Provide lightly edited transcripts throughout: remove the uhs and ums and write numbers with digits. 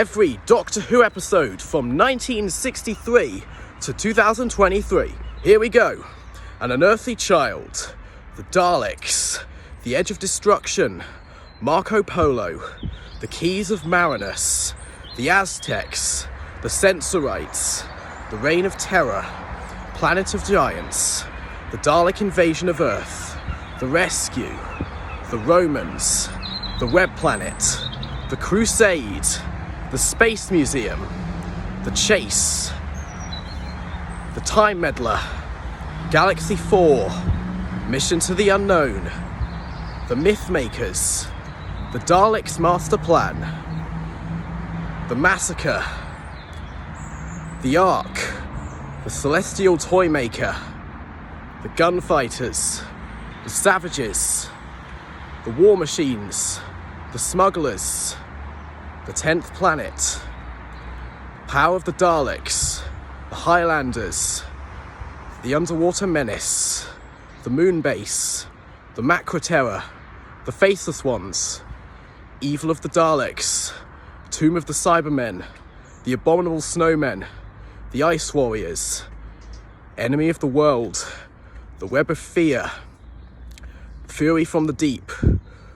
every Doctor Who episode from 1963 to 2023. Here we go. An unearthly child, the Daleks, the Edge of Destruction, Marco Polo, the Keys of Marinus, the Aztecs, the Sensorites, the Reign of Terror, Planet of Giants, the Dalek invasion of Earth, the Rescue, the Romans, the Web Planet, the Crusade, the Space Museum, the Chase, the Time Meddler, Galaxy 4, Mission to the Unknown, the Mythmakers, the Daleks' Master Plan, the Massacre, the Ark, the Celestial Toymaker, the Gunfighters, the Savages, the War Machines, the Smugglers, the 10th Planet, Power of the Daleks, the Highlanders, the Underwater Menace, the Moon Base, the Macra Terror, the Faceless Ones, Evil of the Daleks, Tomb of the Cybermen, the Abominable Snowmen, the Ice Warriors, Enemy of the World, the Web of Fear, Fury from the Deep,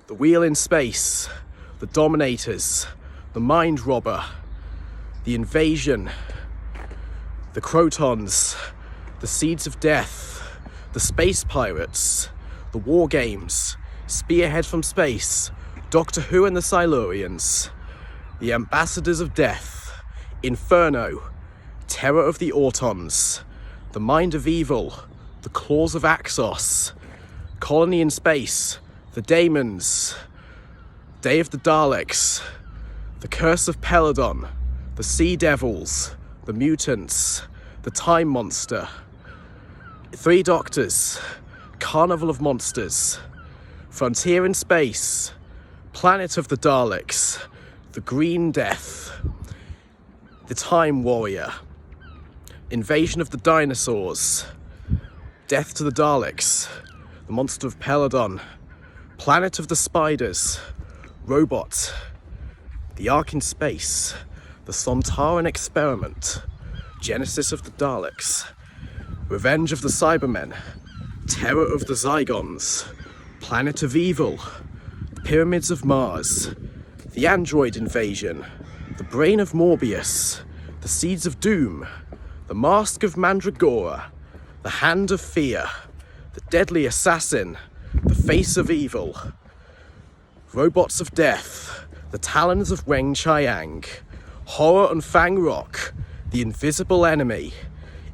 the Wheel in Space, the Dominators, the Mind Robber, the Invasion, the Crotons, the Seeds of Death, the Space Pirates, the War Games, Spearhead from Space, Doctor Who and the Silurians, the Ambassadors of Death, Inferno, Terror of the Autons, the Mind of Evil, the Claws of Axos, Colony in Space, the Daemons, Day of the Daleks, the Curse of Peladon, the Sea Devils, the Mutants, the Time Monster, Three Doctors, Carnival of Monsters, Frontier in Space, Planet of the Daleks, the Green Death, the Time Warrior, Invasion of the Dinosaurs, Death to the Daleks, the Monster of Peladon, Planet of the Spiders, Robot, the Ark in Space, the Sontaran Experiment, Genesis of the Daleks, Revenge of the Cybermen, Terror of the Zygons, Planet of Evil, the Pyramids of Mars, the Android Invasion, the Brain of Morbius, the Seeds of Doom, the Mask of Mandragora, the Hand of Fear, the Deadly Assassin, the Face of Evil, Robots of Death, the Talons of Weng Chiang, Horror on Fang Rock, the Invisible Enemy,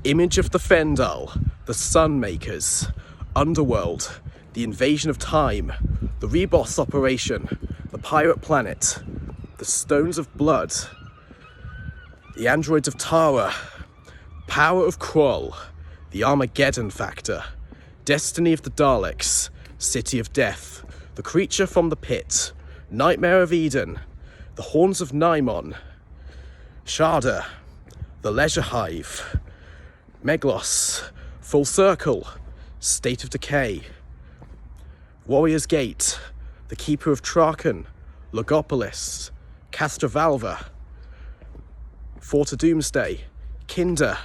Image of the Fendal, the Sunmakers, Underworld, the Invasion of Time, the Reboss Operation, the Pirate Planet, the Stones of Blood, the Androids of Tara, Power of Krull, the Armageddon Factor, Destiny of the Daleks, City of Death, the Creature from the Pit, Nightmare of Eden, the Horns of Naimon, Sharda, the Leisure Hive, Meglos, Full Circle, State of Decay, Warrior's Gate, the Keeper of Traken, Logopolis, Castrovalva, Fort of Doomsday, Kinder,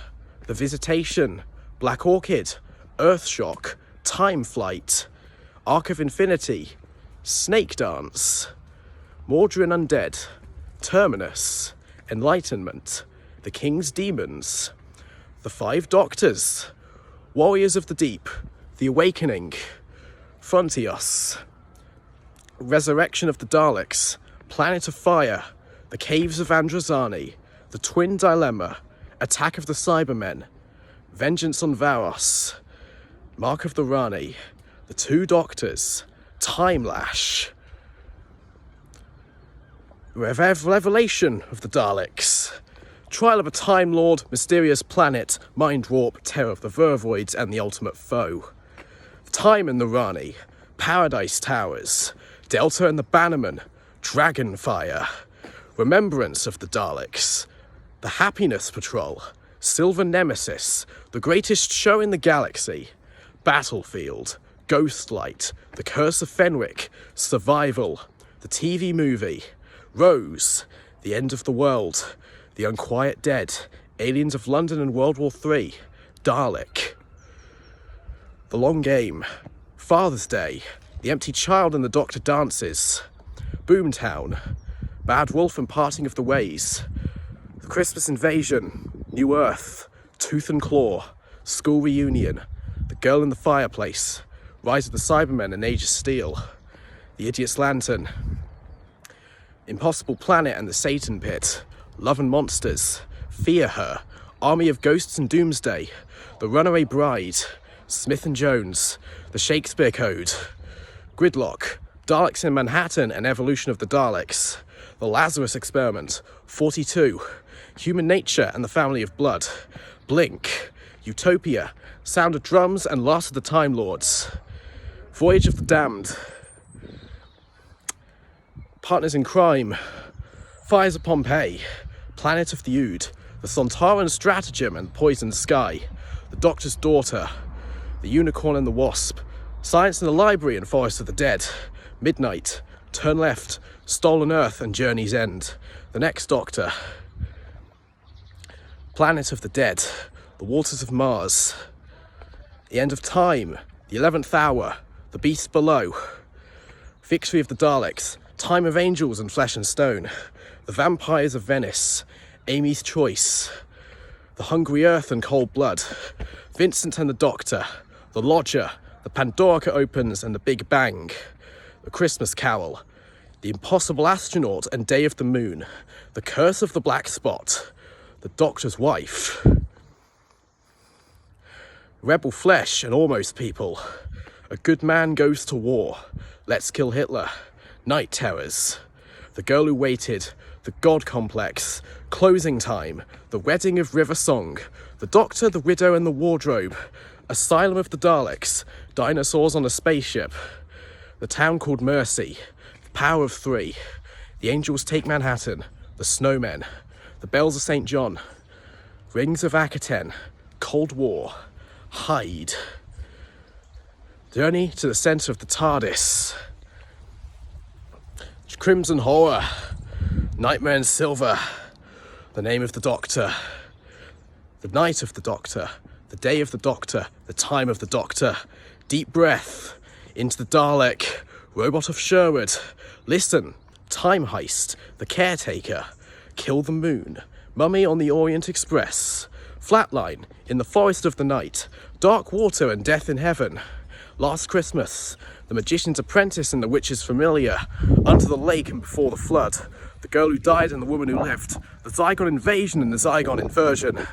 The Visitation, Black Orchid, Earthshock, Time Flight, Arc of Infinity, Snake Dance, Mordrin Undead, Terminus, Enlightenment, The King's Demons, The Five Doctors, Warriors of the Deep, The Awakening, Frontios, Resurrection of the Daleks, Planet of Fire, The Caves of Androzani, The Twin Dilemma, Attack of the Cybermen, Vengeance on Varos, Mark of the Rani, The Two Doctors, Time Lash, Revelation of the Daleks, Trial of a Time Lord, Mysterious Planet, Mind Warp, Terror of the Vervoids, and the Ultimate Foe, Time and the Rani, Paradise Towers, Delta and the Bannerman, Dragonfire, Remembrance of the Daleks, The Happiness Patrol, Silver Nemesis, The Greatest Show in the Galaxy, Battlefield, Ghostlight, The Curse of Fenwick, Survival, the TV movie, Rose, the end of the world, the unquiet dead, aliens of London and World War III, Dalek, the long game, Father's Day, the empty child and the doctor dances, Boomtown, Bad Wolf and Parting of the Ways, the Christmas Invasion, New Earth, Tooth and Claw, School Reunion, The Girl in the Fireplace, Rise of the Cybermen and Age of Steel, The Idiot's Lantern, Impossible Planet and the Satan Pit, Love and Monsters, Fear Her, Army of Ghosts and Doomsday, The Runaway Bride, Smith and Jones, The Shakespeare Code, Gridlock, Daleks in Manhattan and Evolution of the Daleks, The Lazarus Experiment, 42, Human Nature and the Family of Blood, Blink, Utopia, Sound of Drums and Last of the Time Lords, Voyage of the Damned, Partners in Crime, Fires of Pompeii, Planet of the Ood, The Sontaran Stratagem and Poisoned Sky, The Doctor's Daughter, The Unicorn and the Wasp, Science in the Library and Forest of the Dead, Midnight, Turn Left, Stolen Earth and Journey's End, The Next Doctor, Planet of the Dead, The Waters of Mars, The End of Time, The 11th Hour, The Beast Below, Victory of the Daleks, Time of Angels and Flesh and Stone, The Vampires of Venice, Amy's Choice, The Hungry Earth and Cold Blood, Vincent and the Doctor, The Lodger, The Pandorica Opens and The Big Bang, The Christmas Carol, The Impossible Astronaut and Day of the Moon, The Curse of the Black Spot, The Doctor's Wife, Rebel Flesh and Almost People, A Good Man Goes to War, Let's Kill Hitler, Night Terrors, The Girl Who Waited, The God Complex, Closing Time, The Wedding of River Song, The Doctor, The Widow and the Wardrobe, Asylum of the Daleks, Dinosaurs on a Spaceship, The Town Called Mercy, The Power of Three, The Angels Take Manhattan, The Snowmen, The Bells of St. John, Rings of Akaten, Cold War, Hyde, Journey to the Centre of the TARDIS, Crimson Horror, Nightmare in Silver, The Name of the Doctor, The Night of the Doctor, The Day of the Doctor, The Time of the Doctor, Deep Breath, Into the Dalek, Robot of Sherwood, Listen, Time Heist, The Caretaker, Kill the Moon, Mummy on the Orient Express, Flatline, In the Forest of the Night, Dark Water and Death in Heaven, Last Christmas, The Magician's Apprentice and the Witch's Familiar, Under the Lake and Before the Flood, The Girl Who Died and the Woman Who Lived, The Zygon Invasion and the Zygon Inversion,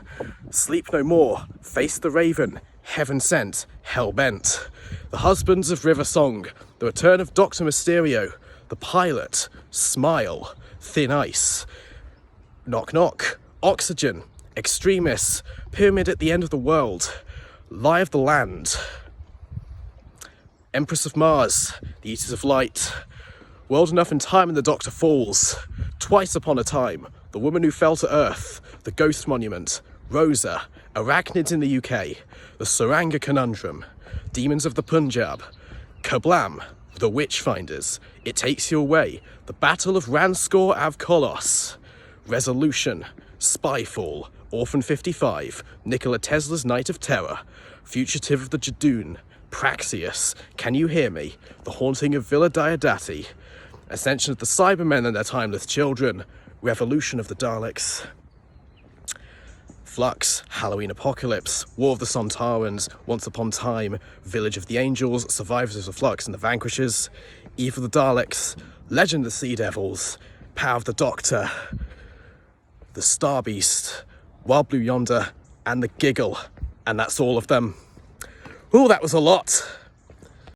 Sleep No More, Face the Raven, Heaven Sent, Hell Bent, The Husbands of River Song, The Return of Dr. Mysterio, The Pilot, Smile, Thin Ice, Knock Knock, Oxygen, Extremis, Pyramid at the End of the World, Lie of the Land, Empress of Mars, The Eaters of Light, World Enough in Time and the Doctor Falls, Twice Upon a Time, The Woman Who Fell to Earth, The Ghost Monument, Rosa, Arachnids in the UK, The Saranga Conundrum, Demons of the Punjab, Kablam, The Witchfinders, It Takes You Away, The Battle of Ranskor Av Kolos, Resolution, Spyfall, Orphan 55, Nikola Tesla's Night of Terror, Fugitive of the Jadoon, Praxius, Can You Hear Me, The Haunting of Villa Diodati, Ascension of the Cybermen and Their Timeless Children, Revolution of the Daleks, Flux, Halloween Apocalypse, War of the Sontarans, Once Upon Time, Village of the Angels, Survivors of the Flux and the Vanquishers, Eve of the Daleks, Legend of the Sea Devils, Power of the Doctor, The Star Beast, Wild Blue Yonder, and The Giggle. And that's all of them. Ooh, that was a lot.